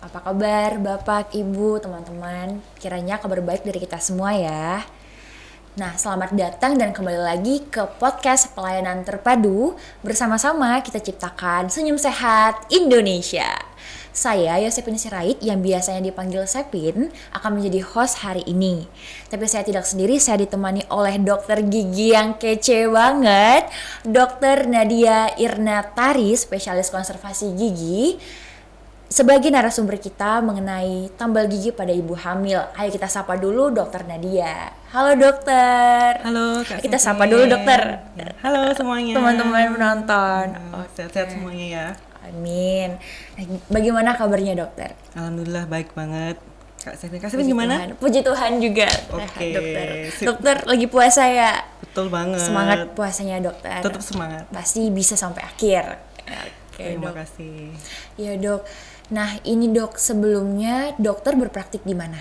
Apa kabar Bapak, Ibu, teman-teman? Kiranya kabar baik dari kita semua ya. Nah, selamat datang dan kembali lagi ke podcast Pelayanan Terpadu. Bersama-sama kita ciptakan Senyum Sehat Indonesia. Saya Yosepin Sirait yang biasanya dipanggil Sepin akan menjadi host hari ini. Tapi saya tidak sendiri, saya ditemani oleh dokter gigi yang kece banget, Dokter Nadia Irnatari, spesialis konservasi gigi, sebagai narasumber kita mengenai tambal gigi pada ibu hamil. Ayo kita sapa dulu Dokter Nadia. Halo dokter. Halo Kak Kita Sepin. sapa dulu dokter. Halo semuanya. Teman-teman penonton. Sehat-sehat semuanya ya. Amin. Bagaimana kabarnya dokter? Alhamdulillah baik banget. Kak Sepin gimana? Puji Tuhan juga. Oke, Sehat, dokter. sip. Dokter lagi puasa ya. Betul banget. Semangat puasanya dokter. Tetap semangat. Pasti bisa sampai akhir. Oke, Terima dok. kasih. Ya dok. Nah ini dok, sebelumnya dokter berpraktik di mana?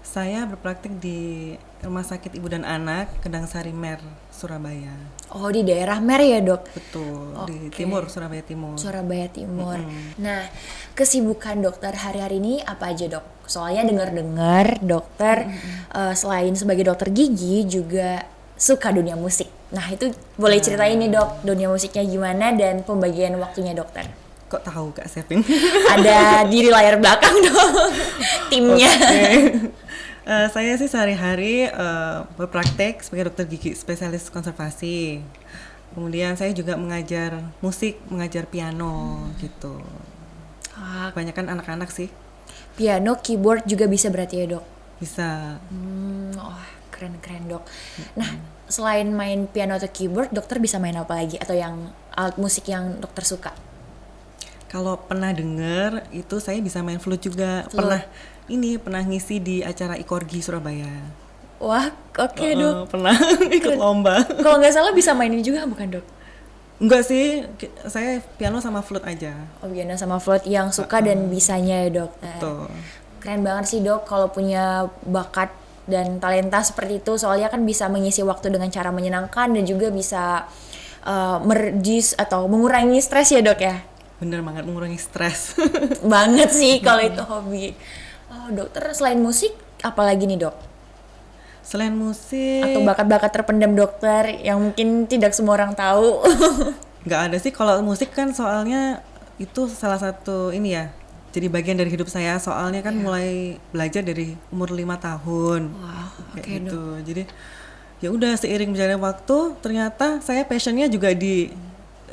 Saya berpraktik di Rumah Sakit Ibu dan Anak Kedangsari Mer, Surabaya. Oh di daerah Mer ya dok? Betul, di Oke. timur, Surabaya Timur. Surabaya Timur. Nah, kesibukan dokter hari-hari ini apa aja dok? Soalnya dengar-dengar dokter selain sebagai dokter gigi juga suka dunia musik. Nah itu boleh ceritain nih dok, dunia musiknya gimana dan pembagian waktunya dokter? Kok tahu Kak Sepin? Ada di layar belakang dong, timnya. Saya sih sehari-hari berpraktek sebagai dokter gigi spesialis konservasi. Kemudian saya juga mengajar musik, mengajar piano gitu. Ah, Kebanyakan anak-anak sih piano, keyboard juga bisa berarti ya dok? bisa. Oh keren-keren dok. Nah selain main piano atau keyboard, dokter bisa main apa lagi? Atau yang alat musik yang dokter suka? Kalau pernah dengar itu saya bisa main flute juga. Flute. Pernah ngisi di acara Ikorgi Surabaya. Wah oke dok. Pernah ikut lomba. Kalau nggak salah bisa mainin juga bukan dok? Enggak sih, saya piano sama flute aja. Oh piano sama flute yang suka dan bisanya ya dokter. Tuh. Keren banget sih dok kalau punya bakat dan talenta seperti itu. Soalnya kan bisa mengisi waktu dengan cara menyenangkan dan juga bisa mereduce atau mengurangi stres ya dok ya. Bener banget, mengurangi stres. Banget sih kalau itu hobi. Oh dokter selain musik apalagi nih dok? Selain musik, Atau bakat-bakat terpendam dokter yang mungkin tidak semua orang tahu? nggak ada sih. Kalau musik kan soalnya itu salah satu ini ya, jadi bagian dari hidup saya. Soalnya kan mulai belajar dari umur 5 tahun. Wah Kayak oke dok. gitu. Jadi ya udah seiring berjalannya waktu ternyata saya passionnya juga di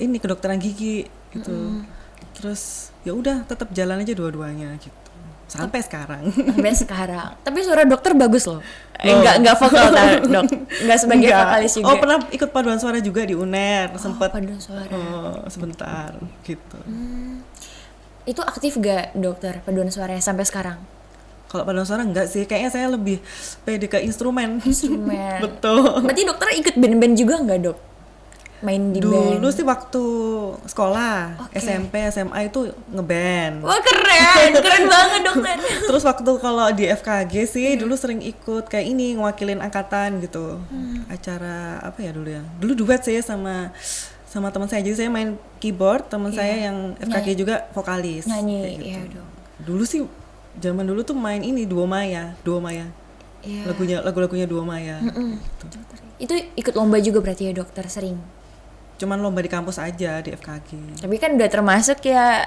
ini kedokteran gigi gitu. Terus ya udah tetap jalan aja dua-duanya gitu. Sampai sekarang. Sampai sekarang. Tapi suara dokter bagus loh. Enggak vokal dok. Enggak sebagai Enggak. vokalis juga. Oh, pernah ikut paduan suara juga di UNER, sempat paduan suara. sebentar gitu. Itu aktif gak dokter paduan suaranya sampai sekarang? Kalau paduan suara enggak sih, kayaknya saya lebih pede ke instrumen. Instrumen. Betul. Berarti dokter ikut band-band juga nggak dok? Main di Dulu band? sih waktu sekolah, Oke. SMP, SMA itu ngeband. Wah keren banget dokter. Terus waktu kalau di FKG sih dulu sering ikut kayak ini ngewakilin angkatan gitu. Acara apa ya dulu ya? Dulu duet sih sama teman saya. Jadi saya main keyboard, teman saya yang FKG juga vokalis. Nyanyi, kayak gitu. iya dok. Dulu sih zaman dulu tuh main ini Duo Maya. Iya. Lagu-lagunya Duo Maya. Itu ikut lomba juga berarti ya dokter sering. Cuman lomba di kampus aja di FKG. Tapi kan udah termasuk ya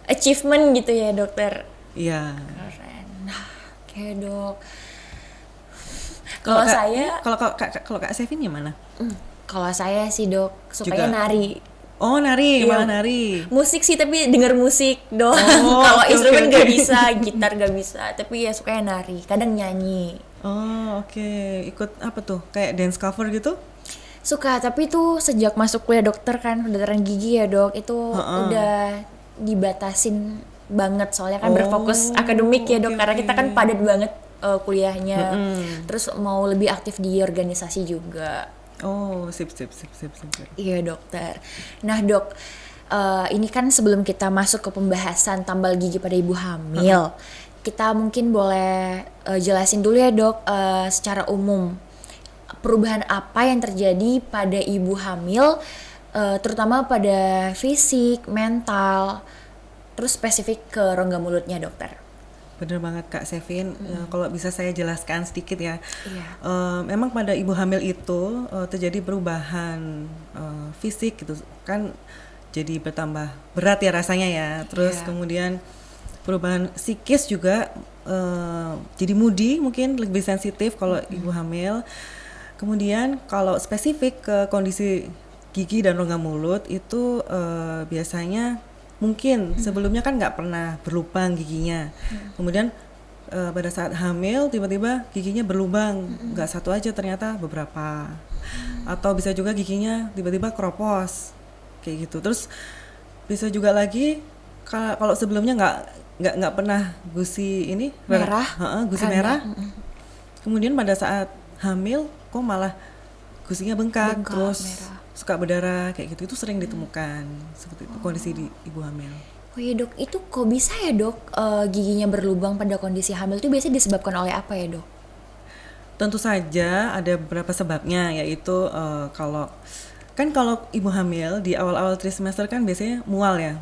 achievement gitu ya dokter. Iya. Keren. Nah, oke dok. Kalau Kak- saya, kalau Kak Sevin gimana? kalau saya sih dok sukanya Juga. nari. Oh, nari, Iya. malah nari. Musik sih tapi denger musik doang. Oh, Kalau oke, instrumen oke, gak oke. bisa, gitar gak bisa. Tapi ya sukanya nari. Kadang nyanyi. Oh, oke. Ikut apa tuh? Kayak dance cover gitu? Suka, tapi tuh sejak masuk kuliah dokter kan, kedokteran gigi ya dok, itu udah dibatasin banget soalnya kan Oh, berfokus akademik ya dok, oke, karena kita kan oke. padat banget kuliahnya. Terus mau lebih aktif di organisasi juga. Oh, sip. Iya dokter. Nah dok, ini kan sebelum kita masuk ke pembahasan tambal gigi pada ibu hamil, kita mungkin boleh jelasin dulu ya dok, secara umum perubahan apa yang terjadi pada ibu hamil, terutama pada fisik, mental, terus spesifik ke rongga mulutnya dokter. Bener banget Kak Sevin. Kalau bisa saya jelaskan sedikit ya. Iya. Memang pada ibu hamil itu terjadi perubahan fisik gitu kan, jadi bertambah berat ya rasanya ya. Terus Iya. kemudian perubahan psikis juga, jadi moody, mungkin lebih sensitif kalau ibu hamil. Kemudian kalau spesifik ke kondisi gigi dan rongga mulut itu biasanya mungkin sebelumnya kan nggak pernah berlubang giginya. Kemudian pada saat hamil tiba-tiba giginya berlubang, nggak satu aja ternyata beberapa. Atau bisa juga giginya tiba-tiba keropos kayak gitu. Terus bisa juga lagi kalau sebelumnya nggak pernah gusi ini Merah. gusi Kan, merah. ya. Kemudian pada saat hamil kok malah gusinya bengkak, terus merah. suka berdarah kayak gitu. Itu sering ditemukan seperti itu kondisi di ibu hamil. Oh iya dok, itu kok bisa ya dok giginya berlubang pada kondisi hamil itu biasanya disebabkan oleh apa ya dok? Tentu saja ada beberapa sebabnya, yaitu kalau ibu hamil di awal-awal trimester kan biasanya mual ya,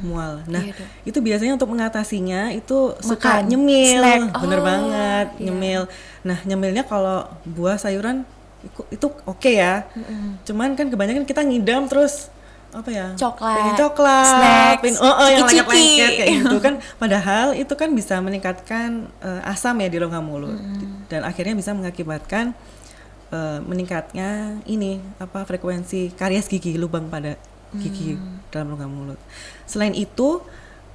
mual. Nah, Iya, Dok. itu biasanya untuk mengatasinya itu suka Makan, nyemil, snack. bener Oh, banget, iya. nyemil. Nah, nyemilnya kalau buah sayuran itu oke ya. Cuman kan kebanyakan kita ngidam terus apa ya? Coklat, pengen coklat, snacks, yang ciki-ciki. lengket-lengket kayak gitu kan. Padahal itu kan bisa meningkatkan asam ya di rongga mulut dan akhirnya bisa mengakibatkan meningkatnya frekuensi karies gigi, lubang pada gigi dalam rongga mulut. Selain itu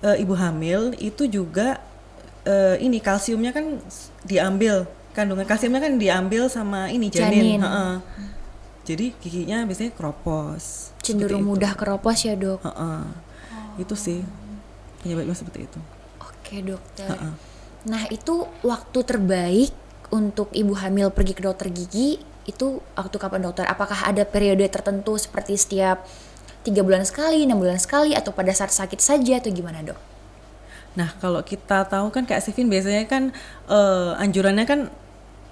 ibu hamil itu juga kalsiumnya kan diambil, kandungan kalsiumnya kan diambil sama janin. Janin. Jadi giginya biasanya keropos. Cenderung seperti itu. mudah keropos ya dok. Itu sih penyebabnya seperti itu. Oke dokter. Nah itu waktu terbaik untuk ibu hamil pergi ke dokter gigi itu waktu kapan dokter? Apakah ada periode tertentu seperti setiap 3 bulan sekali, 6 bulan sekali, atau pada saat sakit saja atau gimana dok? Nah kalau kita tahu kan Kak Sivin biasanya kan anjurannya kan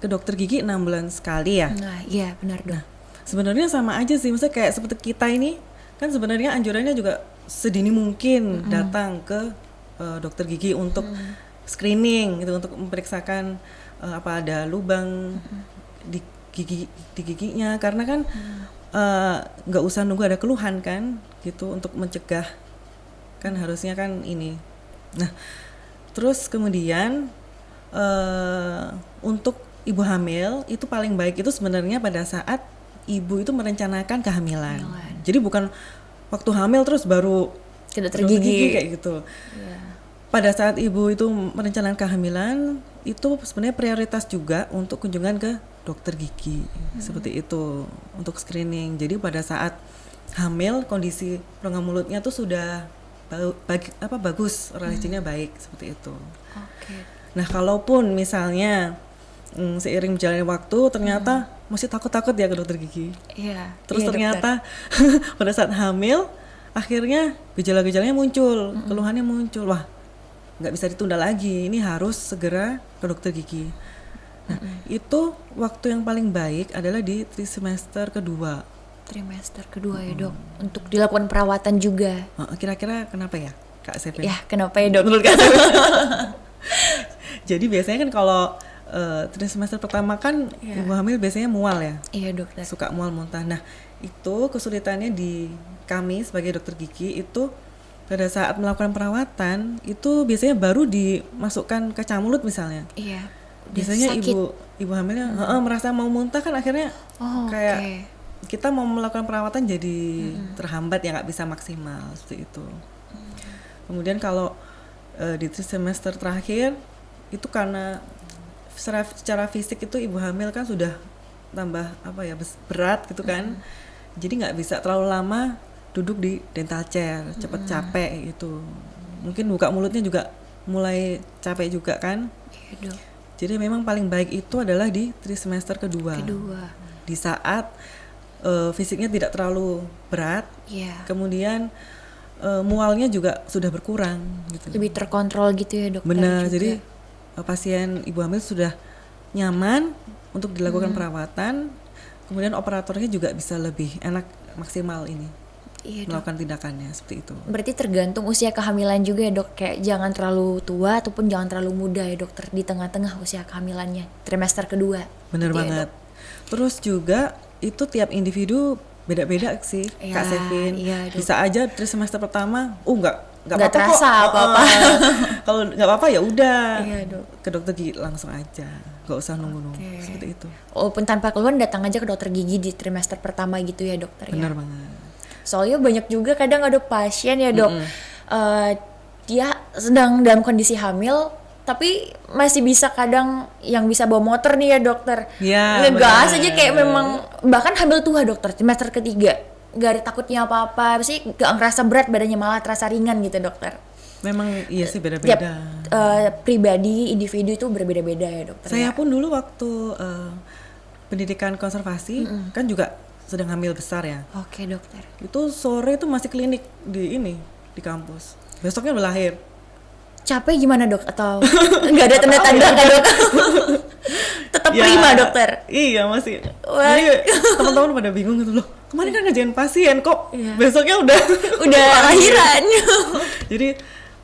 ke dokter gigi 6 bulan sekali ya. Nah iya benar dok. Sebenarnya sama aja sih, misalnya kayak seperti kita ini kan sebenarnya anjurannya juga sedini mungkin datang ke dokter gigi untuk screening gitu, untuk memeriksakan apa ada lubang di giginya, karena kan nggak usah nunggu ada keluhan kan gitu untuk mencegah, kan harusnya kan ini. Nah terus kemudian untuk ibu hamil itu paling baik itu sebenarnya pada saat ibu itu merencanakan kehamilan. Jadi bukan waktu hamil terus baru Ke dokter gigi. kayak gitu. Iya. Pada saat ibu itu merencanakan kehamilan itu sebenarnya prioritas juga untuk kunjungan ke dokter gigi seperti itu untuk screening. Jadi pada saat hamil kondisi rongga mulutnya tuh sudah bagus, relasinya baik seperti itu. Oke. Nah kalaupun misalnya seiring berjalannya waktu ternyata masih takut-takut ya ke dokter gigi. Iya. Terus iya, ternyata pada saat hamil akhirnya gejala-gejalanya muncul, keluhannya muncul. Wah, nggak bisa ditunda lagi. Ini harus segera ke dokter gigi. Nah, itu waktu yang paling baik adalah di trimester kedua. Trimester kedua ya dok. Untuk dilakukan perawatan juga. Kira-kira kenapa ya, Kak Sevin? Ya kenapa ya dok? Menurut Kak Sevin. Jadi biasanya kan kalau trimester pertama kan ibu hamil biasanya mual ya. Iya dokter. Suka mual muntah. Nah, itu kesulitannya di kami sebagai dokter gigi itu pada saat melakukan perawatan itu biasanya baru dimasukkan kaca mulut misalnya. Iya. Biasanya sakit. ibu hamilnya merasa mau muntah kan akhirnya kayak oke. kita mau melakukan perawatan jadi terhambat ya, nggak bisa maksimal seperti itu. Kemudian kalau di trimester terakhir itu karena secara fisik itu ibu hamil kan sudah tambah berat gitu kan, jadi nggak bisa terlalu lama duduk di dental chair, cepet capek gitu, mungkin buka mulutnya juga mulai capek juga kan. Iya dok. Jadi memang paling baik itu adalah di trimester kedua. Di saat fisiknya tidak terlalu berat, kemudian mualnya juga sudah berkurang gitu. Lebih terkontrol gitu ya dokter. Benar, juga. jadi pasien ibu hamil sudah nyaman untuk dilakukan perawatan, kemudian operatornya juga bisa lebih enak, maksimal ini. Iya, Dok. melakukan tindakannya seperti itu. Berarti tergantung usia kehamilan juga ya, Dok. Kayak jangan terlalu tua ataupun jangan terlalu muda ya, dokter, di tengah-tengah usia kehamilannya, trimester kedua. Bener Gitu ya, banget. Dok. Terus juga itu tiap individu beda-beda sih, Iya, Kak Sevin. iya, Dok. Bisa aja trimester pertama, nggak Nggak apa-apa terasa kok. apa-apa. Kalau nggak apa-apa ya udah, Iya, Dok. ke dokter gigi langsung aja, nggak usah nunggu-nunggu. Oke. Seperti itu. Walaupun tanpa keluhan datang aja ke dokter gigi di trimester pertama gitu ya, dokter. Bener Ya. banget. Soalnya banyak juga kadang ada pasien ya, Dok. Dia sedang dalam kondisi hamil tapi masih bisa kadang yang bisa bawa motor nih ya, dokter. Ya, Ngegas benar. aja kayak memang bahkan hamil tua, dokter, trimester ketiga. Gak ada takutnya apa-apa, sih gak ngerasa berat badannya, malah terasa ringan gitu, dokter. Memang iya sih Tiap beda-beda. pribadi, individu itu berbeda-beda ya, dokter. Saya ya. pun dulu waktu pendidikan konservasi kan juga sedang hamil besar ya. Oke, dokter. Itu sore itu masih klinik di kampus. Besoknya udah lahir. Capek gimana, Dok? Atau nggak ada tanda-tanda kan, Dok? Tetap Ya, prima, dokter. Iya masih. Wah. Jadi teman-teman pada bingung gitu loh. Kemarin kan ngajain pasien kok Iya. besoknya udah Udah lahiran. Jadi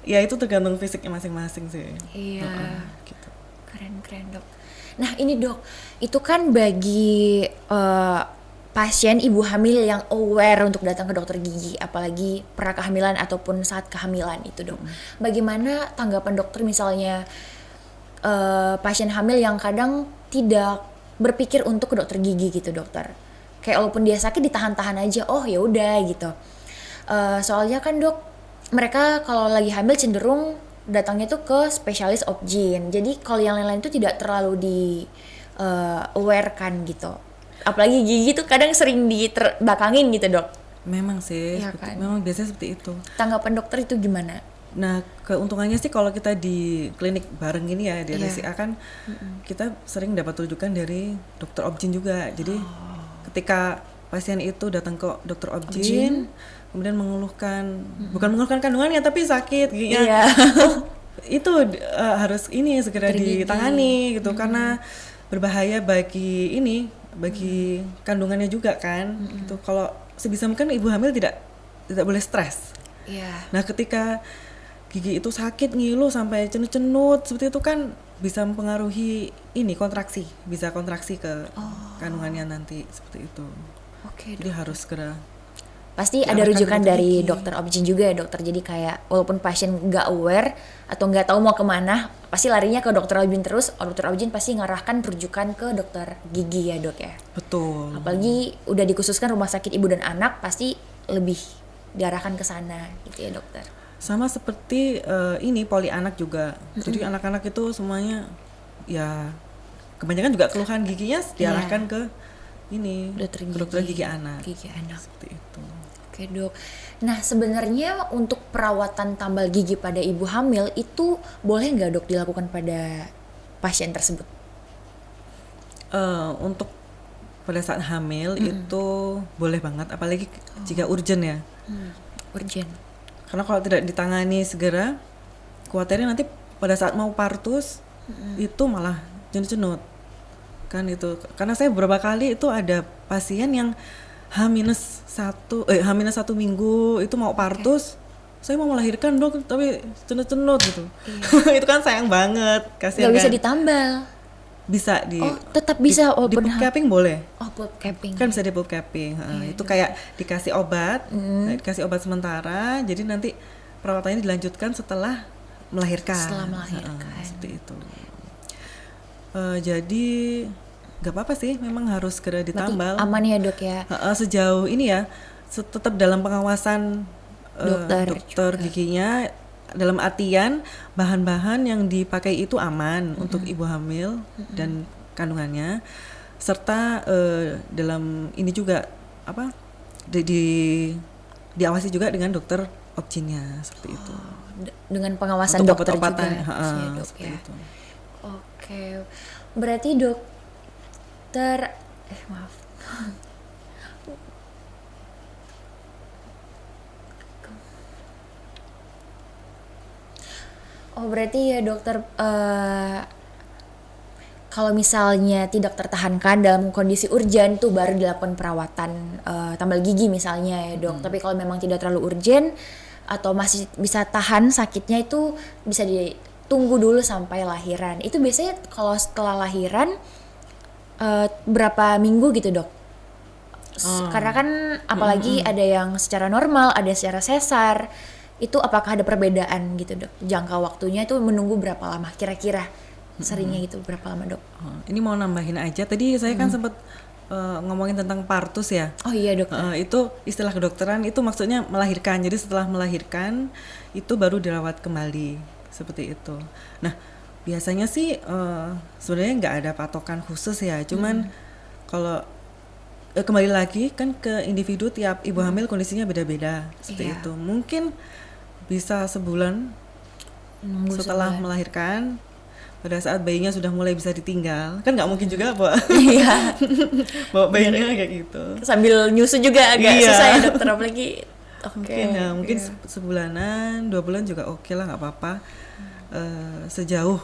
ya itu tergantung fisiknya masing-masing sih. Iya. Gitu. Keren, Dok. Nah, ini, Dok, itu kan bagi pasien ibu hamil yang aware untuk datang ke dokter gigi, apalagi pra kehamilan ataupun saat kehamilan itu, Dok. Bagaimana tanggapan dokter misalnya pasien hamil yang kadang tidak berpikir untuk ke dokter gigi gitu, dokter? Kayak walaupun dia sakit ditahan-tahan aja, oh ya udah gitu. Soalnya kan, Dok, mereka kalau lagi hamil cenderung datangnya tuh ke spesialis obgyn. Jadi kalau yang lain-lain itu tidak terlalu di aware kan gitu. Apalagi gigi tuh kadang sering dibelakangin gitu, Dok. Memang sih, Iya seperti- kan? memang biasanya seperti itu. Tanggapan dokter itu gimana? Nah, keuntungannya sih kalau kita di klinik bareng gini ya di Iya. RSCA kan kita sering dapat rujukan dari dokter obgyn juga. Jadi ketika pasien itu datang ke dokter obgyn, kemudian mengeluhkan, bukan mengeluhkan kandungannya tapi sakit giginya. Iya. Oh, itu harus ini segera Dokter gigi. ditangani gitu karena berbahaya bagi kandungannya juga kan. Gitu. Kalau sebisa mungkin ibu hamil tidak boleh stres. Iya. Nah, ketika gigi itu sakit, ngilu sampai cenut-cenut seperti itu kan bisa mempengaruhi kontraksi, bisa kontraksi ke kandungannya nanti seperti itu. Oke, Jadi harus segera. pasti ada diarahkan ke rujukan dokter dari gigi. dokter obgyn juga ya, dokter. Jadi kayak walaupun pasien nggak aware atau nggak tahu mau kemana, pasti larinya ke dokter obgyn terus. Dokter obgyn pasti ngarahkan rujukan ke dokter gigi ya, Dok ya. Betul. Apalagi udah dikhususkan rumah sakit ibu dan anak, pasti lebih diarahkan ke sana gitu ya, dokter. Sama seperti poli anak juga. Jadi anak-anak itu semuanya ya kebanyakan juga keluhan giginya diarahkan ke ke dokter gigi anak. Gigi anak. Seperti itu. Oke, Dok. Nah, sebenarnya untuk perawatan tambal gigi pada ibu hamil itu boleh nggak, Dok, dilakukan pada pasien tersebut? Untuk pada saat hamil itu boleh banget, apalagi jika urgent ya. Urgent. Karena kalau tidak ditangani segera, khawatirnya nanti pada saat mau partus itu malah cenut-cenut. Kan itu. Karena saya beberapa kali itu ada pasien yang H-1 minggu itu mau partus. Saya mau melahirkan, Dok, tapi cenut-cenut gitu. Itu kan sayang banget. Kasihan Nggak bisa kan. ditambal. Bisa di Oh, tetap bisa di walaupun pulp capping boleh. Oh, pulp capping. Kan bisa di pulp capping. Itu kayak dikasih obat, dikasih obat sementara. Jadi nanti perawatannya dilanjutkan setelah melahirkan. Setelah melahirkan. Seperti itu. Jadi nggak apa-apa sih, memang harus segera Berarti ditambal. aman ya, Dok ya. Sejauh ini ya, tetap dalam pengawasan Dokter giginya, dalam artian bahan-bahan yang dipakai itu aman untuk ibu hamil dan kandungannya, serta dalam ini juga diawasi juga dengan dokter obgynnya seperti itu. Dengan pengawasan Untuk dokter juga. obat-obatan, Ya, Dok seperti ya. itu. Oke. Berarti dokter maaf. Oh, berarti ya, dokter, kalau misalnya tidak tertahankan dalam kondisi urgen tuh baru dilakukan perawatan tambal gigi misalnya ya dok. Tapi kalau memang tidak terlalu urgen atau masih bisa tahan sakitnya itu bisa ditunggu dulu sampai lahiran. Itu biasanya kalau setelah lahiran berapa minggu gitu dok? Karena kan apalagi ada yang secara normal, ada secara sesar. Itu apakah ada perbedaan gitu dok? Jangka waktunya itu menunggu berapa lama kira-kira? Seringnya gitu berapa lama dok? Ini mau nambahin aja, tadi saya kan sempat ngomongin tentang partus ya. Oh iya dok. Itu istilah kedokteran itu maksudnya melahirkan. Jadi setelah melahirkan itu baru dirawat kembali seperti itu. Nah biasanya sih sebenarnya nggak ada patokan khusus ya. Cuman kalau kembali lagi kan ke individu, tiap ibu hamil kondisinya beda-beda seperti itu. Mungkin bisa sebulan setelah melahirkan. Pada saat bayinya sudah mulai bisa ditinggal, kan nggak mungkin juga bawa bawa bayinya kayak gitu. Sambil nyusu juga agak susah ya dokter, apalagi. Mungkin sebulanan, 2 bulan juga oke lah, nggak apa-apa. Sejauh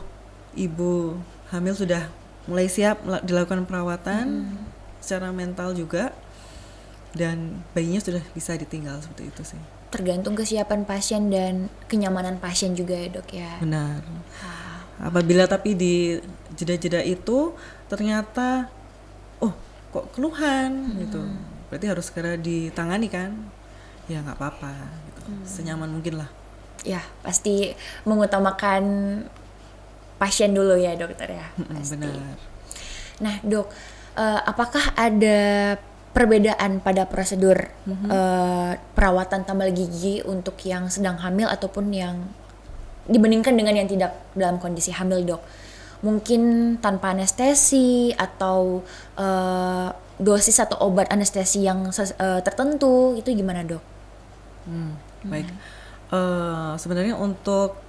ibu hamil sudah mulai siap dilakukan perawatan secara mental juga, dan bayinya sudah bisa ditinggal seperti itu sih. Tergantung kesiapan pasien dan kenyamanan pasien juga ya dok ya. Benar. Apabila tapi di jeda-jeda itu ternyata kok keluhan gitu, berarti harus segera ditangani kan, ya nggak apa-apa gitu. Senyaman mungkin lah. Ya pasti mengutamakan pasien dulu ya dokter ya. Pasti. Benar. Nah dok, apakah ada perbedaan pada prosedur perawatan tambal gigi untuk yang sedang hamil ataupun yang dibandingkan dengan yang tidak dalam kondisi hamil dok? Mungkin tanpa anestesi atau dosis atau obat anestesi yang tertentu, itu gimana dok? Baik, sebenarnya untuk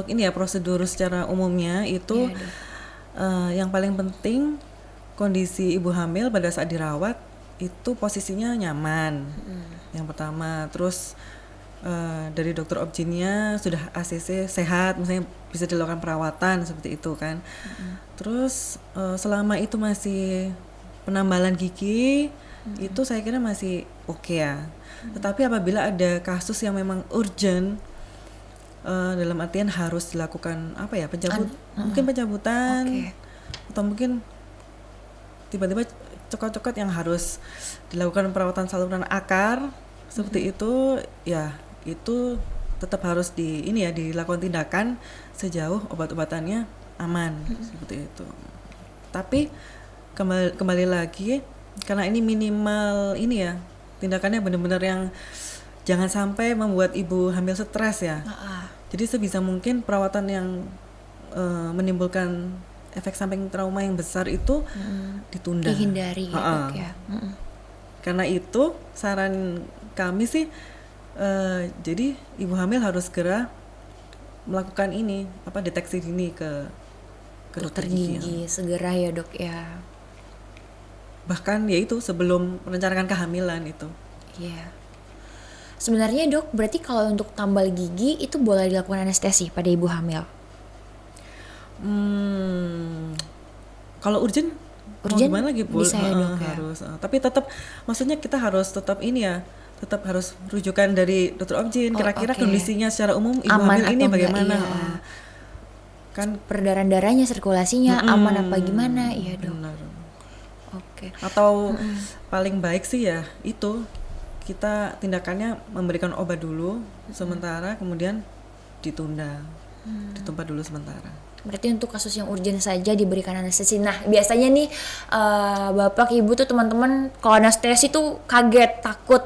ini ya prosedur secara umumnya itu yang paling penting kondisi ibu hamil pada saat dirawat itu posisinya nyaman. Yang pertama, terus dari dokter obgynnya sudah ACC sehat, misalnya bisa dilakukan perawatan seperti itu kan. Terus selama itu masih penambalan gigi itu saya kira masih oke ya. Tetapi apabila ada kasus yang memang urgent, dalam artian harus dilakukan mungkin pencabutan atau mungkin tiba-tiba cokot-cokot yang harus dilakukan perawatan saluran akar seperti itu, ya itu tetap harus dilakukan tindakan sejauh obat-obatannya aman seperti itu. Tapi kembali lagi, karena ini minimal tindakannya benar-benar yang jangan sampai membuat ibu hamil stres ya. Jadi sebisa mungkin perawatan yang menimbulkan efek samping trauma yang besar itu ditunda, dihindari ya. Karena itu saran kami sih jadi ibu hamil harus segera melakukan deteksi dini ke dokter gigi segera ya dok ya. Bahkan yaitu sebelum merencanakan kehamilan itu. Iya. Sebenarnya dok, berarti kalau untuk tambal gigi itu boleh dilakukan anestesi pada ibu hamil? Kalau urgent gimana lagi bisa ya dok ya? Harus. Tapi tetap, maksudnya kita harus tetap tetap harus rujukan dari dokter obgyn. Kira-kira kondisinya secara umum ibu aman hamil ini bagaimana? Iya. Kan darahnya sirkulasinya aman apa gimana? Iya dok. Benar. Oke. Atau paling baik sih ya itu kita tindakannya memberikan obat dulu sementara, kemudian ditunda, ditumpah dulu sementara. Berarti untuk kasus yang urgent saja diberikan anestesi. Nah biasanya nih bapak ibu tuh teman-teman kalau anestesi tuh kaget, takut,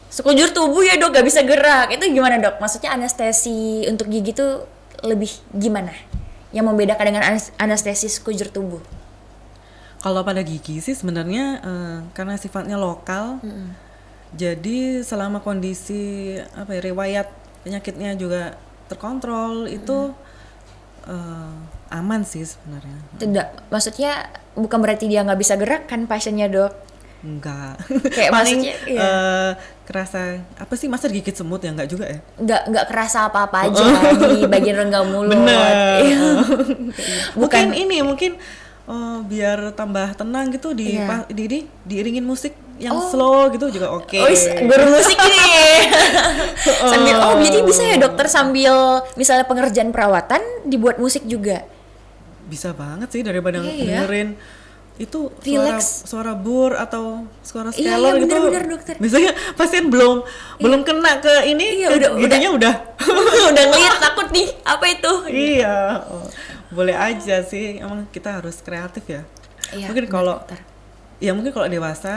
sekujur tubuh ya dok gak bisa gerak. Itu gimana dok? Maksudnya anestesi untuk gigi tuh lebih gimana? Yang membedakan dengan anestesi sekujur tubuh? Kalau pada gigi sih sebenarnya karena sifatnya lokal, jadi selama kondisi riwayat penyakitnya juga terkontrol itu aman sih sebenarnya. Tidak, maksudnya bukan berarti dia nggak bisa gerak kan pasiennya dok? Enggak. Kayak paling maksudnya kerasa masa digigit semut ya, enggak juga ya? Nggak kerasa apa-apa aja di bagian rongga mulut. Bener. Bukan mungkin biar tambah tenang gitu Iya. diiringin musik yang slow gitu juga oke. Oh, guru musik ini. Sambil jadi bisa ya dokter sambil misalnya pengerjaan perawatan dibuat musik juga. Bisa banget sih daripada Iya ya. dengerin itu Relax. suara bur atau suara Iya, scalar gitu. bener-bener dokter. Misalnya pasien belum kena ke ini, Iya, gedenya udah. Udah ngeliat takut nih, apa itu? Iya, boleh aja sih. Emang kita harus kreatif ya. Iya, Mungkin bener, kalau dokter. ya mungkin kalau dewasa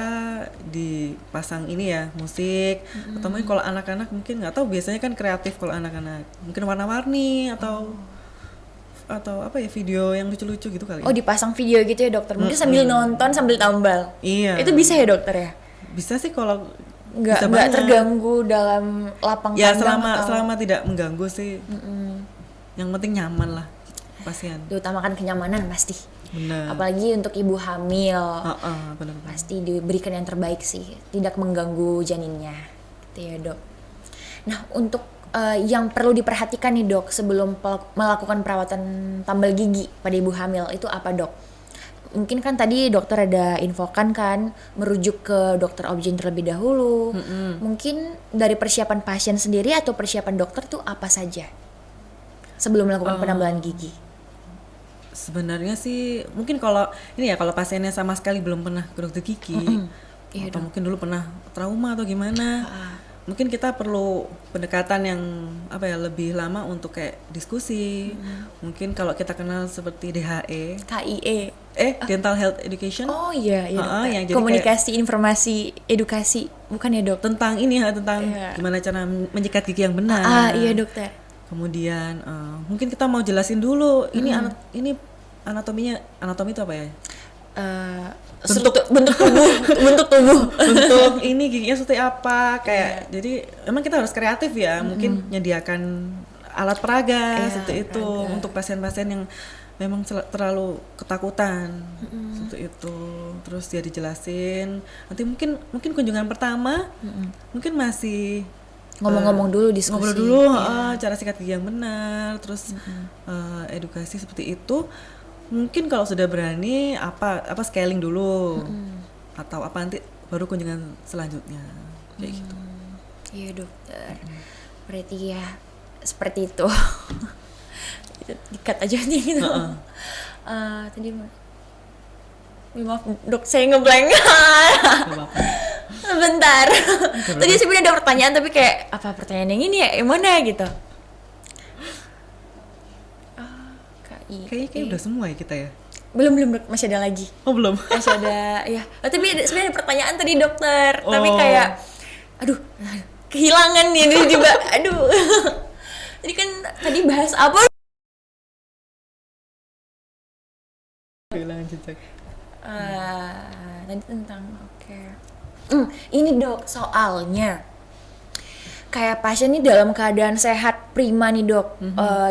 dipasang ini ya musik, atau mungkin kalau anak-anak mungkin nggak tahu, biasanya kan kreatif kalau anak-anak mungkin warna-warni atau apa ya, video yang lucu-lucu gitu kali ya. Oh, dipasang video gitu ya dokter. Mungkin sambil nonton sambil tambal. Iya. Itu bisa ya dokter ya? Bisa sih kalau Nggak bisa banget. terganggu dalam lapang Ya pandang selama tidak mengganggu sih. Yang penting nyaman lah pasien. diutamakan kenyamanan pasti. Benar. Apalagi untuk ibu hamil. Benar. Pasti diberikan yang terbaik sih, tidak mengganggu janinnya. Gitu ya, Dok. Nah, untuk yang perlu diperhatikan nih, Dok, sebelum melakukan perawatan tambal gigi pada ibu hamil itu apa, Dok? Mungkin kan tadi dokter ada infokan kan merujuk ke dokter obgyn terlebih dahulu. Mungkin dari persiapan pasien sendiri atau persiapan dokter tuh apa saja sebelum melakukan penambalan gigi? Sebenarnya sih mungkin kalau ini ya, kalau pasiennya sama sekali belum pernah ke dokter gigi, Iya, atau mungkin dulu pernah trauma atau gimana, mungkin kita perlu pendekatan yang apa ya, lebih lama untuk kayak diskusi. Mungkin kalau kita kenal seperti DHE, KIE. Dental Health Education. Oh iya, dokter. yang jadi Komunikasi, informasi, edukasi, bukan ya, Dok? tentang ini ya, tentang Iya. gimana cara menyikat gigi yang benar. Iya, dokter. Kemudian mungkin kita mau jelasin dulu ini anatomi itu apa ya? Bentuk tubuh, bentuk tubuh. Bentuk ini giginya seperti apa, kayak jadi emang kita harus kreatif ya. Mungkin menyediakan alat peraga seperti itu untuk pasien-pasien yang memang terlalu ketakutan seperti itu. Terus dia dijelasin nanti mungkin kunjungan pertama mungkin masih Ngomong-ngomong dulu, diskusi. ngobrol dulu cara sikat gigi yang benar, terus edukasi seperti itu. Mungkin kalau sudah berani apa scaling dulu atau apa nanti baru kunjungan selanjutnya kayak gitu. Iya, dokter. Berarti ya seperti itu. Dikat aja nih gitu. Tadi maaf dok, saya ngeblank. Bentar. Tadi sebenarnya ada pertanyaan tapi kayak apa pertanyaan yang ini ya, yang mana gitu. Kayaknya udah semua ya kita ya. Belum dok, masih ada lagi. Oh belum. Masih ada ya. Tapi sebenarnya ada pertanyaan tadi dokter. Tapi kayak aduh kehilangan nih tiba-tiba. Aduh. Tadi kan tadi bahas apa? Kehilangan jejak. Tadi tentang ini dok, soalnya kayak pasien ini dalam keadaan sehat prima nih dok,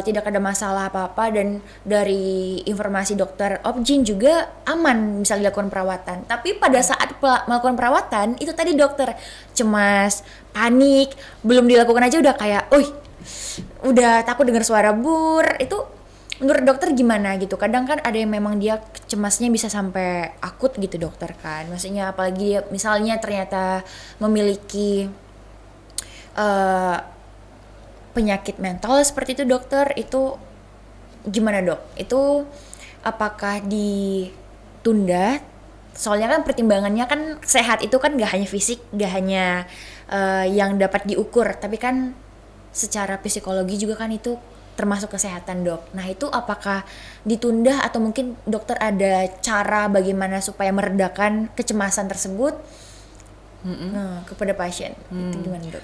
tidak ada masalah apa-apa, dan dari informasi dokter obgyn juga aman bisa dilakukan perawatan. Tapi pada saat melakukan perawatan itu tadi dokter cemas, panik, belum dilakukan aja udah kayak, udah takut dengar suara bur. Itu menurut dokter gimana gitu? Kadang kan ada yang memang dia cemasnya bisa sampai akut gitu dokter kan. Maksudnya apalagi misalnya ternyata memiliki penyakit mental seperti itu dokter, itu gimana dok? Itu apakah ditunda? Soalnya kan pertimbangannya kan sehat itu kan gak hanya fisik, gak hanya yang dapat diukur, tapi kan secara psikologi juga kan itu termasuk kesehatan dok. Nah itu apakah ditunda atau mungkin dokter ada cara bagaimana supaya meredakan kecemasan tersebut kepada pasien? Itu gimana dok?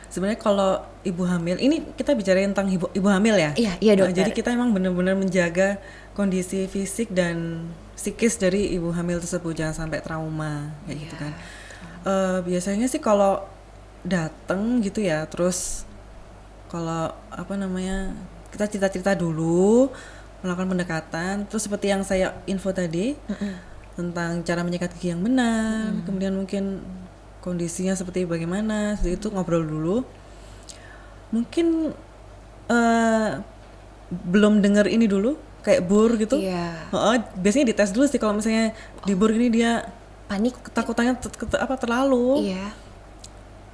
Sebenarnya kalau ibu hamil, ini kita bicara tentang ibu hamil ya. Iya dokter. Jadi kita emang benar-benar menjaga kondisi fisik dan psikis dari ibu hamil tersebut, jangan sampai trauma kayak gitu kan. Biasanya sih kalau datang gitu ya, terus kalau kita cerita-cerita dulu, melakukan pendekatan, terus seperti yang saya info tadi tentang cara menyikat gigi yang benar, kemudian mungkin kondisinya seperti bagaimana, seperti itu ngobrol dulu. Mungkin belum dengar ini dulu, kayak bur gitu. Iya. Biasanya dites dulu sih kalau misalnya di bur ini dia Panik. ketakutannya terlalu. Iya.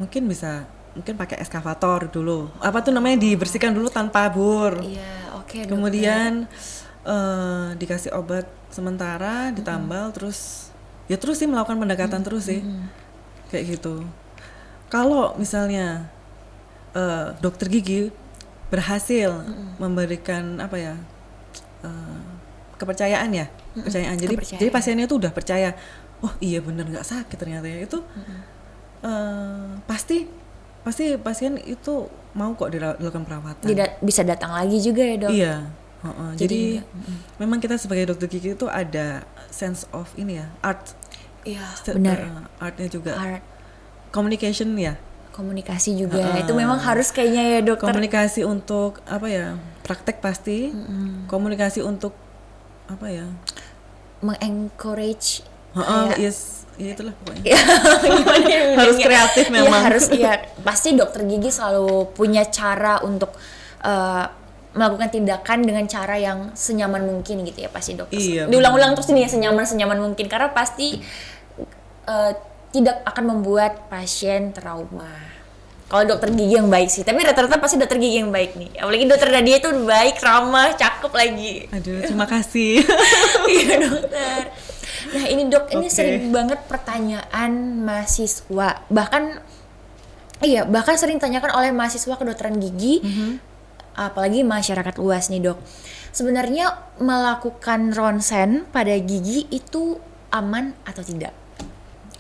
Mungkin pakai eskavator dulu. Apa tuh namanya, dibersihkan dulu tanpa bur. Iya, oke. Kemudian dikasih obat sementara, ditambal, terus sih melakukan pendekatan terus sih. Kayak gitu. Kalau misalnya dokter gigi berhasil memberikan kepercayaan ya, kepercayaan. Jadi pasiennya tuh udah percaya, oh iya bener nggak sakit ternyata ya, itu pasti pasien itu mau kok dilakukan perawatan. Bisa datang lagi juga ya dok. Iya. Jadi memang kita sebagai dokter gigi itu ada sense of art. Iya, benar. Artnya juga. Art. Communication ya. Komunikasi juga. Itu memang harus kayaknya ya dokter. Komunikasi untuk praktek pasti. Komunikasi untuk mengencourage. Yes, ya itulah pokoknya. Harus kreatif memang. Pasti dokter gigi selalu punya cara untuk melakukan tindakan dengan cara yang senyaman mungkin gitu ya pasti dokter. Iya, diulang-ulang terus ini ya, senyaman mungkin, karena pasti tidak akan membuat pasien trauma. Kalau dokter gigi yang baik sih, tapi rata-rata pasti dokter gigi yang baik nih. Apalagi dokter Nadia itu baik, ramah, cakep lagi. Aduh, terima kasih. Iya dokter. Nah ini dok, ini sering banget pertanyaan mahasiswa, bahkan sering ditanyakan oleh mahasiswa kedokteran gigi, apalagi masyarakat luas nih dok. Sebenarnya melakukan ronsen pada gigi itu aman atau tidak?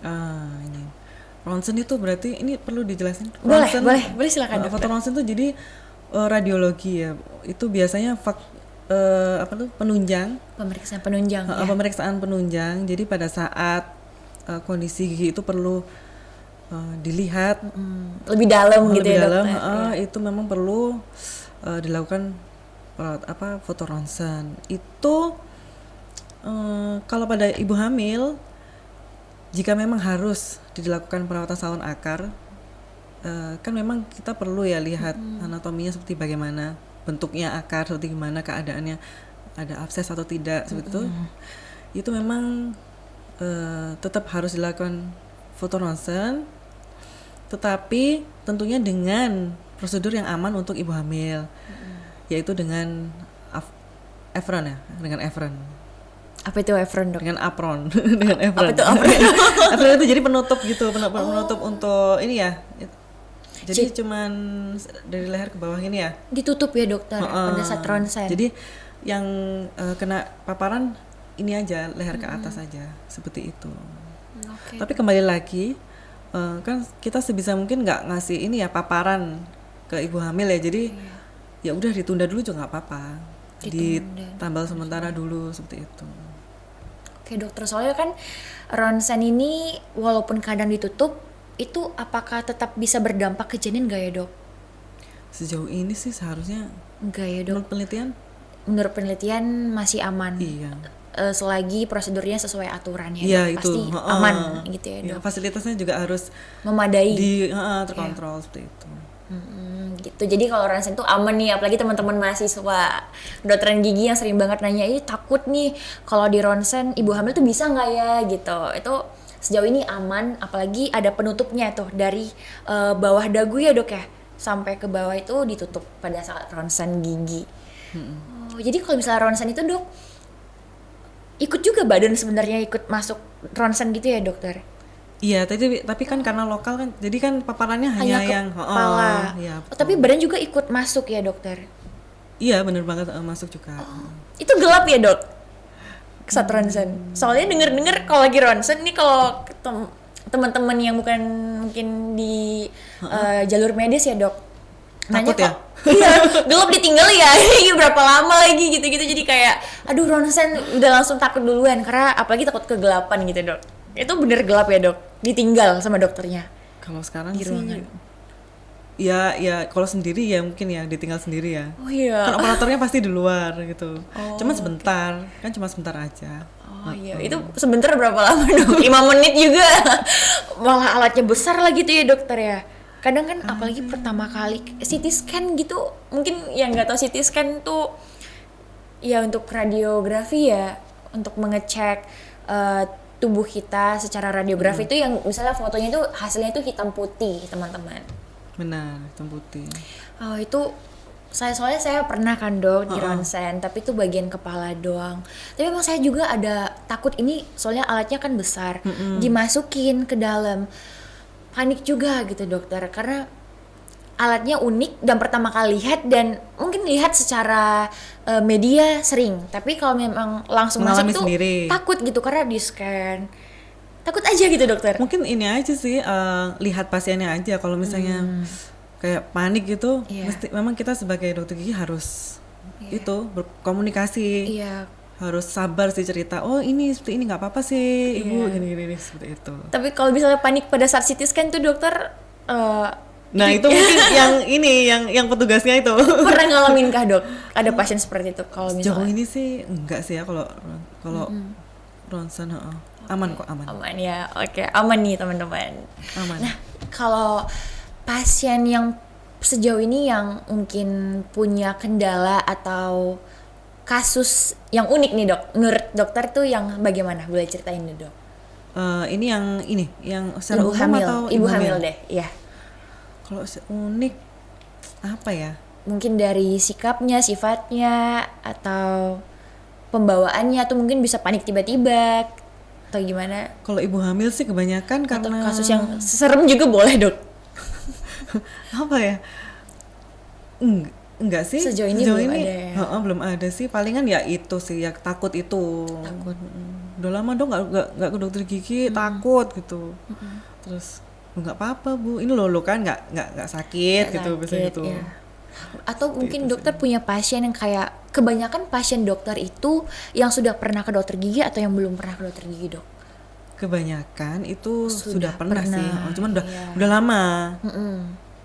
Ini ronsen itu berarti, ini perlu dijelasin? Boleh silakan dokter. Foto ronsen itu jadi radiologi ya, itu biasanya penunjang. Pemeriksaan penunjang. Pemeriksaan penunjang. Jadi pada saat kondisi gigi itu perlu dilihat lebih dalam gitu ya dokter. Itu memang perlu dilakukan foto ronsen. Itu kalau pada ibu hamil, jika memang harus dilakukan perawatan saluran akar, kan memang kita perlu ya lihat anatominya seperti bagaimana, bentuknya akar seperti gimana, keadaannya ada abses atau tidak seperti itu. Itu memang tetap harus dilakukan foto ronsen, tetapi tentunya dengan prosedur yang aman untuk ibu hamil, yaitu dengan apron ya, dengan apron. Apa itu apron dok? Dengan apron. Dengan apron. Apa itu apron? Apron itu jadi penutup gitu, penutup untuk ini ya. Jadi cuman dari leher ke bawah ini ya. Ditutup ya dokter pada saat ronsen. Jadi yang kena paparan ini aja, leher ke atas aja, seperti itu. Tapi kembali lagi, kan kita sebisa mungkin nggak ngasih ini ya paparan ke ibu hamil ya. Jadi ya udah ditunda dulu juga nggak apa-apa. Ditambal sementara dulu seperti itu. Oke dokter, soalnya kan ronsen ini walaupun kadang ditutup, itu apakah tetap bisa berdampak ke janin gak ya dok? Sejauh ini sih seharusnya enggak ya dok. Menurut penelitian masih aman. Iya. Selagi prosedurnya sesuai aturannya, iya, pasti aman gitu ya dok. Fasilitasnya juga harus memadai, terkontrol seperti itu. Gitu. Jadi kalau ronsen itu aman nih, apalagi teman-teman mahasiswa kedokteran gigi yang sering banget nanya, ini takut nih kalau di ronsen ibu hamil tuh bisa nggak ya gitu. Itu sejauh ini aman, apalagi ada penutupnya tuh dari bawah dagu ya dok ya, sampai ke bawah itu ditutup pada saat ronsen gigi. Jadi kalau misalnya ronsen itu dok, ikut juga badan sebenarnya ikut masuk ronsen gitu ya dokter? Iya, tapi kan karena lokal kan, jadi kan paparannya hanya yang kepala. Tapi badan juga ikut masuk ya dokter? Iya, bener banget, masuk juga. Itu gelap ya dok? Saat ronsen. Soalnya denger kalau lagi ronsen nih, kalau teman-teman yang bukan mungkin di jalur medis ya dok, takut ya? Iya, gelap ditinggal ya, berapa lama lagi gitu-gitu, jadi kayak aduh ronsen udah langsung takut duluan, karena apalagi takut kegelapan gitu dok. Itu bener gelap ya dok? Ditinggal sama dokternya? Kalau sekarang sih ya kalau sendiri ya mungkin ya ditinggal sendiri ya. Oh iya. Kan operatornya pasti di luar gitu. Cuma sebentar, kan cuma sebentar aja. Oh iya, itu sebentar berapa lama dok? 5 menit juga. Malah alatnya besar lagi tuh ya dokter ya. Kadang kan apalagi pertama kali CT scan gitu, mungkin yang nggak tahu CT scan tuh ya untuk radiografi ya, untuk mengecek tubuh kita secara radiografi itu yang misalnya fotonya itu hasilnya itu hitam putih teman-teman. Benar, hitam putih. Oh itu soalnya saya pernah kan dok di ronsen, tapi itu bagian kepala doang. Tapi memang saya juga ada takut ini, soalnya alatnya kan besar, dimasukin ke dalam. Panik juga gitu dokter, karena alatnya unik dan pertama kali lihat, dan mungkin lihat secara media sering. Tapi kalau memang langsung masuk Mengalami tuh sendiri. takut gitu karena di scan. Takut aja gitu dokter. Mungkin ini aja sih, lihat pasiennya aja. Kalau misalnya kayak panik gitu, Iya. mesti memang kita sebagai dokter gigi harus itu berkomunikasi. Iya. Harus sabar sih cerita. Oh ini seperti ini nggak apa-apa sih ibu, gini-gini seperti itu. Tapi kalau misalnya panik pada saat CT scan tuh dokter Nah itu mungkin yang petugasnya itu. pernah ngalamin kah dok? Ada pasien seperti itu kalau Sejauh misalnya? ini sih enggak sih ya kalau ronsen, aman kok, aman. Aman ya, oke, aman nih teman-teman. Aman. Nah, kalau pasien yang sejauh ini yang mungkin punya kendala atau kasus yang unik nih dok, menurut dokter tuh yang bagaimana? Boleh ceritain deh dok. Ini yang secara Ibu umum hamil, atau ibu hamil deh, ya. Kalau unik apa ya? Mungkin dari sikapnya, sifatnya, atau pembawaannya, atau mungkin bisa panik tiba-tiba, atau gimana? Kalau ibu hamil sih kebanyakan Atau karena kasus yang serem juga boleh dok. apa ya? Enggak sih. Sejauh ini belum ada ya? Belum ada sih. Palingan ya itu sih, ya takut itu. Takut. Udah lama dong nggak ke dokter gigi, takut gitu. Terus nggak apa-apa bu, ini lo kan nggak sakit Nggak gitu, biasanya sakit, gitu. ya. Atau mungkin dokter punya pasien yang kayak, kebanyakan pasien dokter itu yang sudah pernah ke dokter gigi atau yang belum pernah ke dokter gigi dok? Kebanyakan itu sudah pernah pernah, sih, cuman iya. udah lama.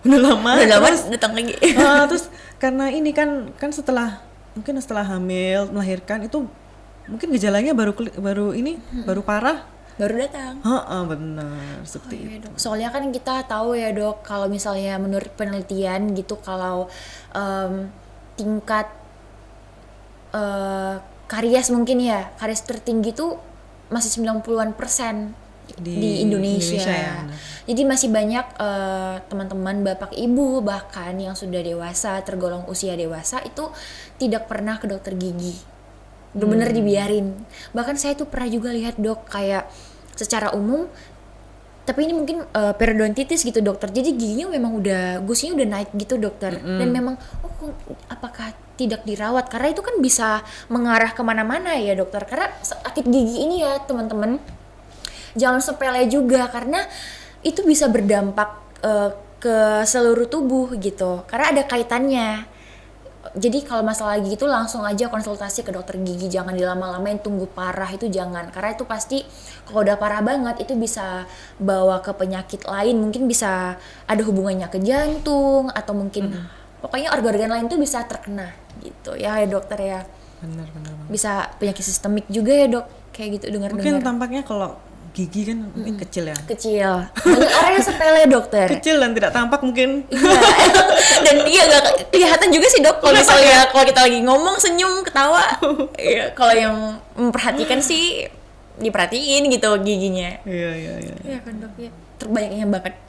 Udah lama. Udah lama terus, datang lagi. terus karena ini kan setelah hamil melahirkan itu mungkin gejalanya baru parah. Baru datang. Benar seperti Iya, itu. dok. Soalnya kan kita tahu ya dok, kalau misalnya menurut penelitian gitu, kalau tingkat karies mungkin ya, karies tertinggi tuh masih 90-an% di Indonesia. ya, benar. Jadi masih banyak teman-teman bapak ibu bahkan yang sudah dewasa, tergolong usia dewasa itu tidak pernah ke dokter gigi. Bener-bener dibiarin. Bahkan saya tuh pernah juga lihat dok, kayak secara umum, tapi ini mungkin periodontitis gitu dokter, jadi giginya memang gusinya udah naik gitu dokter, dan memang apakah tidak dirawat, karena itu kan bisa mengarah kemana-mana ya dokter, karena sakit gigi ini ya teman-teman jangan sepele juga, karena itu bisa berdampak ke seluruh tubuh gitu, karena ada kaitannya. Jadi kalau masalah gigi itu langsung aja konsultasi ke dokter gigi, jangan dilama-lamain, tunggu parah itu jangan, karena itu pasti kalau udah parah banget itu bisa bawa ke penyakit lain, mungkin bisa ada hubungannya ke jantung atau mungkin pokoknya organ-organ lain tuh bisa terkena gitu ya dokter ya. Benar. Bisa penyakit sistemik juga ya dok, kayak gitu Mungkin dengar-dengar. tampaknya kalau gigi kan mungkin kecil ya. Kecil, banyak orang yang sepele dokter. Kecil dan tidak tampak mungkin. Iya. Dan iya gak kelihatan juga sih dok, kalau misalnya kalau kita lagi ngomong senyum ketawa. Iya, kalau yang memperhatikan sih diperhatiin gitu giginya. Iya. Iya kan dok ya.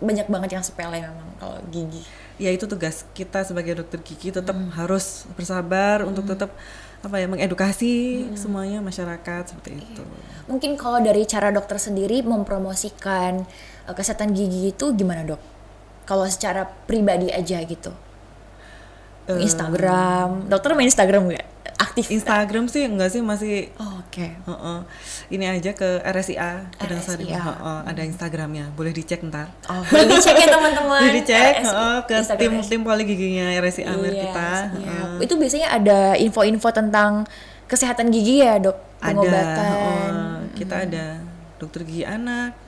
Banyak banget yang sepele memang kalau gigi. Ya itu tugas kita sebagai dokter gigi, tetap harus bersabar untuk tetap mengedukasi semuanya masyarakat seperti itu. Mungkin kalau dari cara dokter sendiri mempromosikan kesehatan gigi itu gimana dok? Kalau secara pribadi aja gitu. Instagram, dokter main Instagram nggak? Aktif? Instagram sih enggak sih, masih Oh, oke. ini aja ke RSIA Padang Sari. RSIA. Ada Instagramnya, boleh dicek ntar. Oh, boleh dicek ya teman-teman. Boleh dicek ke Instagram tim poli giginya RSIA kita. Iya. Itu biasanya ada info-info tentang kesehatan gigi ya dok? Pengobatan. Kita ada dokter gigi anak,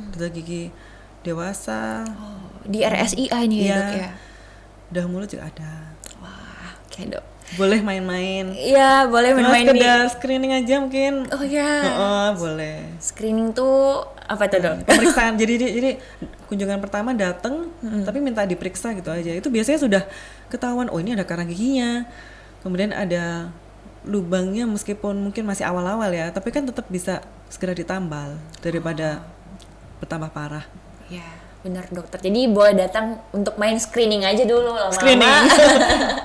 dokter gigi dewasa, Di RSIA ini ya Iya. dok ya? bedah mulut juga ada. Wah, oke dok. Boleh main-main. Iya, boleh Cuma main-main di... sekedar screening aja mungkin. Oh ya. Boleh. Screening tuh apa tuh dok? Pemeriksaan. jadi kunjungan pertama datang tapi minta diperiksa gitu aja. Itu biasanya sudah ketahuan, oh ini ada karang giginya. Kemudian ada lubangnya meskipun mungkin masih awal-awal ya, tapi kan tetap bisa segera ditambal daripada bertambah parah. Ya, benar dokter. Jadi boleh datang untuk main screening aja dulu lama-lama. Screening.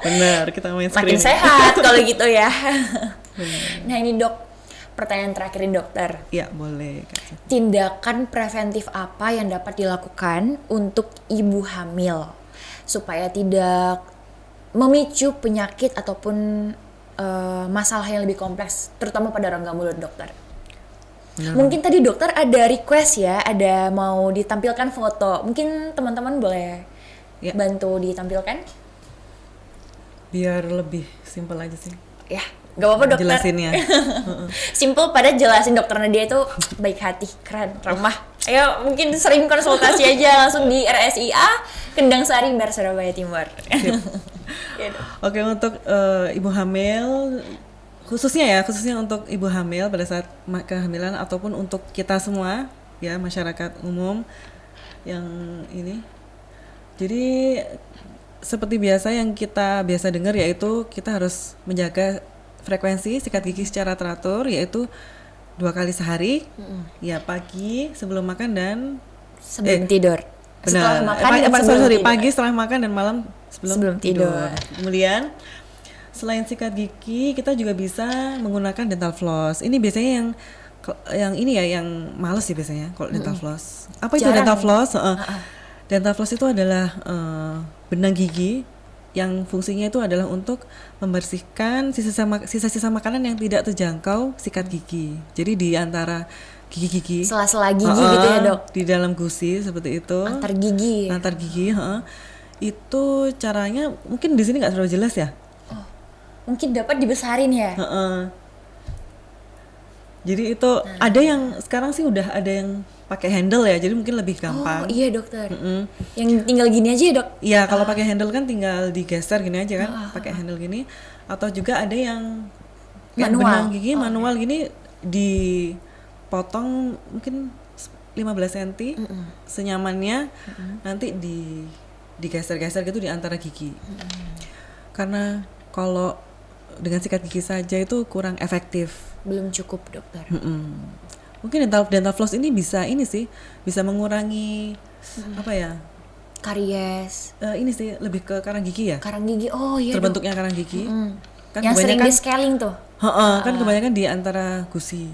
Benar, kita main Makin screening. sehat kalau gitu ya. Nah ini dok, pertanyaan terakhir nih dokter. Ya, boleh Kak Cevi. Tindakan preventif apa yang dapat dilakukan untuk ibu hamil supaya tidak memicu penyakit ataupun masalah yang lebih kompleks, terutama pada rongga mulut dokter? Mungkin tadi dokter ada request ya, ada mau ditampilkan foto. Mungkin teman-teman boleh Ya. bantu ditampilkan? Biar lebih simpel aja sih Ya, gak apa-apa dokter. jelasinnya. Simple pada jelasin, dokter Nadia itu baik hati, keren, ramah. Ayo mungkin sering konsultasi aja langsung di RSIA Kendang Sari, Bar, Surabaya Timur. Ya, Dok. Oke, untuk ibu hamil khususnya untuk ibu hamil pada saat kehamilan ataupun untuk kita semua ya, masyarakat umum yang ini. Jadi seperti biasa yang kita biasa dengar, yaitu kita harus menjaga frekuensi sikat gigi secara teratur, yaitu 2 kali sehari. Ya, pagi sebelum makan dan Sebelum tidur. Setelah benar. makan dan sebelum tidur. Pagi setelah makan dan malam sebelum tidur. Kemudian selain sikat gigi, kita juga bisa menggunakan dental floss. Ini biasanya yang ini ya, yang males sih biasanya kalau dental floss. Apa itu Jarang dental ya? floss? Dental floss itu adalah benang gigi yang fungsinya itu adalah untuk membersihkan sisa-sisa makanan yang tidak terjangkau sikat gigi. Jadi di antara gigi-gigi, Sela-sela gigi gitu ya dok? di dalam gusi seperti itu. Antar gigi. Antar gigi, itu caranya mungkin di sini nggak terlalu jelas ya. Mungkin dapat dibesarin ya? Jadi itu ada yang sekarang sih udah ada yang pakai handle ya, jadi mungkin lebih Oh gampang. iya dokter. Yang tinggal gini aja ya dok? Iya, kalau pakai handle kan tinggal digeser gini aja kan, pakai handle gini. Atau juga ada yang kayak Manual. benang gigi manual gini, dipotong mungkin 15 cm senyamannya, nanti digeser-geser gitu di antara gigi. Karena kalau dengan sikat gigi saja itu kurang efektif. Belum cukup dokter. Mungkin dental floss ini bisa mengurangi apa ya? Karies, Ini sih lebih ke karang gigi ya. karang gigi. Oh iya dok. Terbentuknya karang gigi. Kan Yang sering kebanyakan di scaling tuh. kan kebanyakan di antara gusi.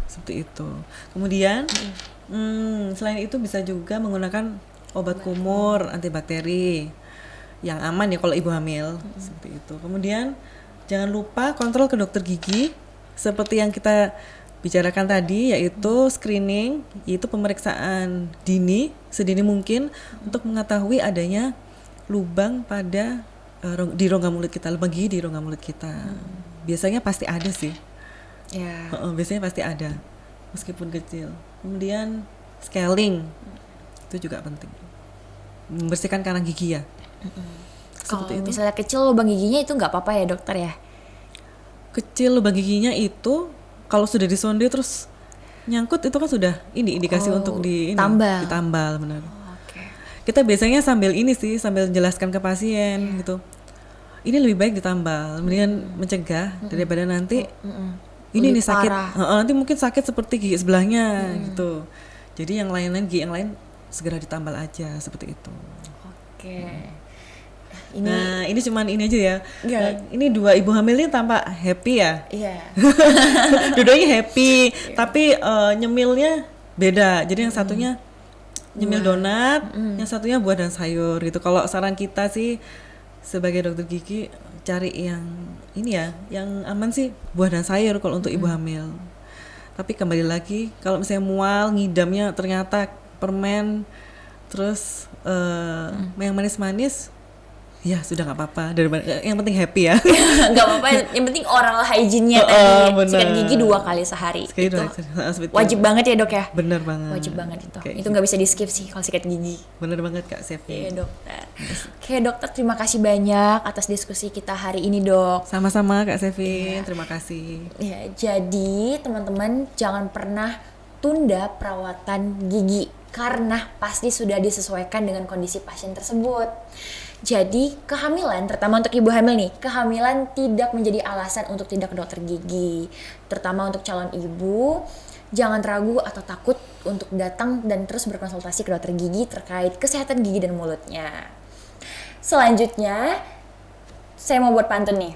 Seperti itu. Kemudian selain itu bisa juga menggunakan obat kumur antibakteri yang aman ya kalau ibu hamil. Seperti itu. Kemudian jangan lupa kontrol ke dokter gigi seperti yang kita bicarakan tadi, yaitu screening, yaitu pemeriksaan dini sedini mungkin untuk mengetahui adanya lubang pada di rongga mulut kita, lubang gigi di rongga mulut kita. Biasanya pasti ada sih. Ya. Biasanya pasti ada meskipun kecil. Kemudian scaling itu juga penting, membersihkan karang gigi ya. Kalau misalnya kecil lubang giginya itu nggak apa-apa ya dokter ya? Kecil lubang giginya itu kalau sudah disonde terus nyangkut itu kan sudah ini indikasi untuk ditambal, benar. Oke. Kita biasanya sambil jelaskan ke pasien gitu. Ini lebih baik ditambal, kemudian mencegah daripada nanti ini Lebih nih sakit. parah. Nanti mungkin sakit seperti gigi sebelahnya gitu. Jadi yang gigi yang lain segera ditambal aja seperti itu. Oke. Nah, ini cuman ini aja ya. Enggak. Ini 2 ibu hamil ini tampak happy ya. Iya. Dua-duanya happy, tapi nyemilnya beda. Jadi yang satunya nyemil donat, yang satunya buah dan sayur gitu. Kalau saran kita sih sebagai dokter gigi cari yang ini ya, yang aman sih buah dan sayur kalau untuk ibu hamil. Tapi kembali lagi kalau misalnya mual, ngidamnya ternyata permen, terus yang manis-manis, ya sudah nggak apa-apa. Yang penting happy ya. Nggak apa-apa, yang penting oral hygiene-nya tadi. Sikat gigi 2 kali sehari. Sekali Itu seperti wajib itu. banget ya dok ya? Bener banget. Wajib banget itu. Kayak Itu nggak bisa di skip sih kalau sikat gigi. Bener banget Kak Sevi. Iya dokter. Oke dokter, terima kasih banyak atas diskusi kita hari ini dok. Sama-sama Kak Sevi, terima kasih. Ya, jadi teman-teman jangan pernah tunda perawatan gigi karena pasti sudah disesuaikan dengan kondisi pasien tersebut. Jadi kehamilan, terutama untuk ibu hamil nih, kehamilan tidak menjadi alasan untuk tidak ke dokter gigi. Terutama untuk calon ibu, jangan ragu atau takut untuk datang dan terus berkonsultasi ke dokter gigi terkait kesehatan gigi dan mulutnya. Selanjutnya, saya mau buat pantun nih.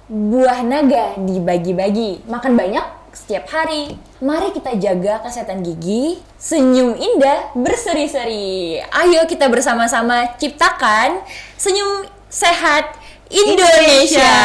Buah naga dibagi-bagi, makan banyak setiap hari. Mari kita jaga kesehatan gigi, senyum indah berseri-seri. Ayo kita bersama-sama ciptakan senyum sehat Indonesia.